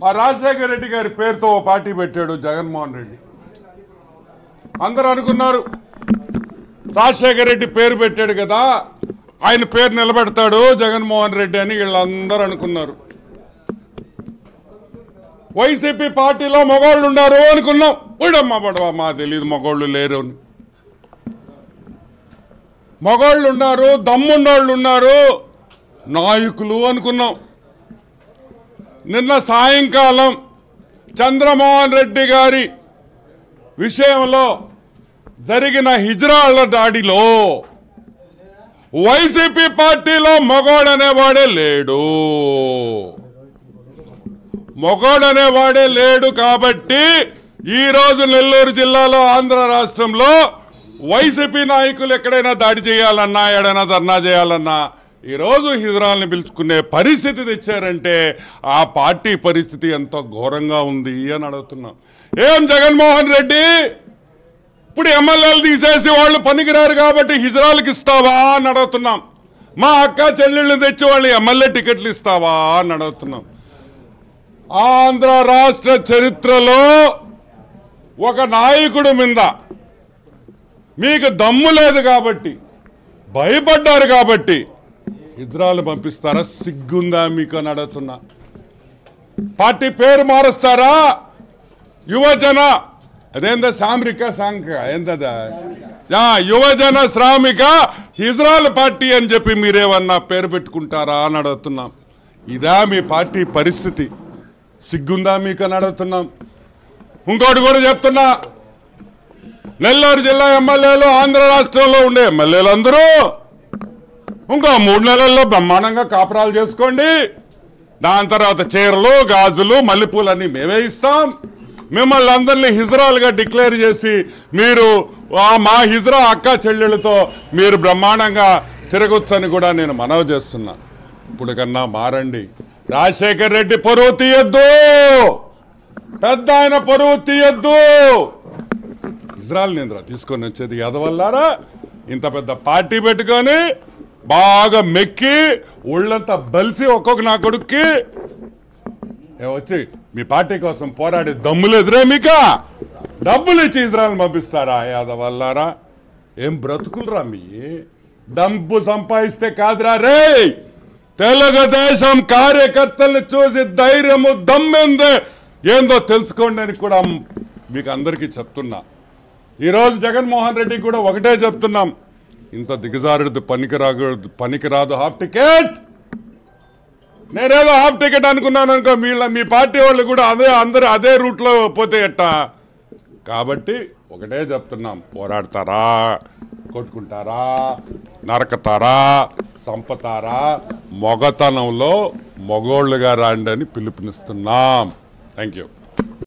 మా రాజశేఖర రెడ్డి గారి పేరుతో ఓ పార్టీ పెట్టాడు జగన్మోహన్ రెడ్డి. అందరూ అనుకున్నారు రాజశేఖర రెడ్డి పేరు పెట్టాడు కదా, ఆయన పేరు నిలబెడతాడు జగన్మోహన్ రెడ్డి అని వీళ్ళందరూ అనుకున్నారు. వైసీపీ పార్టీలో మగవాళ్ళు ఉన్నారు అనుకున్నాం. ఉడమ్మా పడవా మా తెలియదు మగవాళ్ళు లేరు అని. మగవాళ్ళు ఉన్నారు, దమ్మున్నోళ్ళు ఉన్నారు, నాయకులు అనుకున్నాం. నిన్న సాయంకాలం చంద్రమోహన్ రెడ్డి గారి విషయంలో జరిగిన హిజ్రాళ్ల దాడిలో వైసీపీ పార్టీలో మగోడనేవాడే లేడు. మగోడనేవాడే లేడు కాబట్టి ఈరోజు నెల్లూరు జిల్లాలో ఆంధ్ర రాష్ట్రంలో వైసీపీ నాయకులు ఎక్కడైనా దాడి చేయాలన్నా, ఎక్కడైనా ధర్నా చేయాలన్నా ఈరోజు హిజ్రాల్ని పిలుచుకునే పరిస్థితి తెచ్చారంటే ఆ పార్టీ పరిస్థితి ఎంతో ఘోరంగా ఉంది అని అడుగుతున్నాం. ఏం జగన్మోహన్ రెడ్డి ఇప్పుడు ఎమ్మెల్యేలు తీసేసి వాళ్ళు పనికిరారు కాబట్టి హిజ్రాలకు ఇస్తావా అని అడుగుతున్నాం. మా అక్క చెల్లెళ్ళు తెచ్చి వాళ్ళు ఎమ్మెల్యే టికెట్లు ఇస్తావా అని అడుగుతున్నాం. ఆంధ్ర రాష్ట్ర చరిత్రలో ఒక నాయకుడి మీద మీకు దమ్ము లేదు కాబట్టి, భయపడ్డారు కాబట్టి హిజ్రాలు పంపిస్తారా? సిగ్గుందా మీకు అని అడుగుతున్నా. పార్టీ పేరు మారుస్తారా? యువజన అదేందా సామ్రిక సాంఘిక ఏందా యువజన శ్రామిక హిజ్రాల్ పార్టీ అని చెప్పి మీరేమన్నా పేరు పెట్టుకుంటారా అని అడుగుతున్నాం. ఇదా మీ పార్టీ పరిస్థితి? సిగ్గుందా మీకు అని అడుగుతున్నాం. ఇంకోటి కూడా చెప్తున్నా, నెల్లూరు జిల్లా ఎమ్మెల్యేలు ఆంధ్ర రాష్ట్రంలో ఉండే ఎమ్మెల్యేలు అందరూ ఇంకో 3 నెలల్లో బ్రహ్మాండంగా కాపురాలు చేసుకోండి. దాని తర్వాత చీరలు, గాజులు, మల్లెపూలన్నీ మేమే ఇస్తాం. మిమ్మల్ని అందరినీ హిజ్రాలుగా డిక్లేర్ చేసి మీరు మా హిజ్రా అక్క చెల్లెళ్ళతో మీరు బ్రహ్మాండంగా తిరగొచ్చని కూడా నేను మనవి చేస్తున్నా. ఇప్పుడు కన్నా మారండి. రాజశేఖర్ రెడ్డి పరువు తీయద్దు, పెద్ద ఆయన పరువు తీయద్దు. ఇజ్రాయల్ నింద్ర తీసుకొని వచ్చేది ఎదవల్లారా? ఇంత పెద్ద పార్టీ పెట్టుకొని బాగా మెక్కి ఒళ్ళంతా బలిసి ఒక్కొక్క నా కొడుక్కి వచ్చి మీ పార్టీ కోసం పోరాడి దమ్ములు ఎదురే మీక డబ్బులు ఇచ్చి ఇజ్రాయల్ పంపిస్తారా? యాదవల్లారా ఏం బ్రతుకులరా మీ? డబ్బు సంపాదిస్తే కాదురా రే. తెలుగుదేశం కార్యకర్తల్ని చూసి ధైర్యము దమ్మెందే ఏందో తెలుసుకోండి అని కూడా మీకు అందరికీ చెప్తున్నా. ఈరోజు జగన్మోహన్ రెడ్డికి కూడా ఒకటే చెప్తున్నాం, ఇంత దిగజారుడు పనికిరాదు హాఫ్ టికెట్. నేనేదో హాఫ్ టికెట్ అనుకున్నాను అనుకో, మీ పార్టీ వాళ్ళు కూడా అందరూ అదే రూట్లో పోతే ఎట్టా? కాబట్టి ఒకటే చెప్తున్నాం, పోరాడతారా, కొట్టుకుంటారా, నరకతారా, సంపతారా, మొగతనంలో మగోళ్ళుగా రాండి అని పిలుపునిస్తున్నాం. Thank you.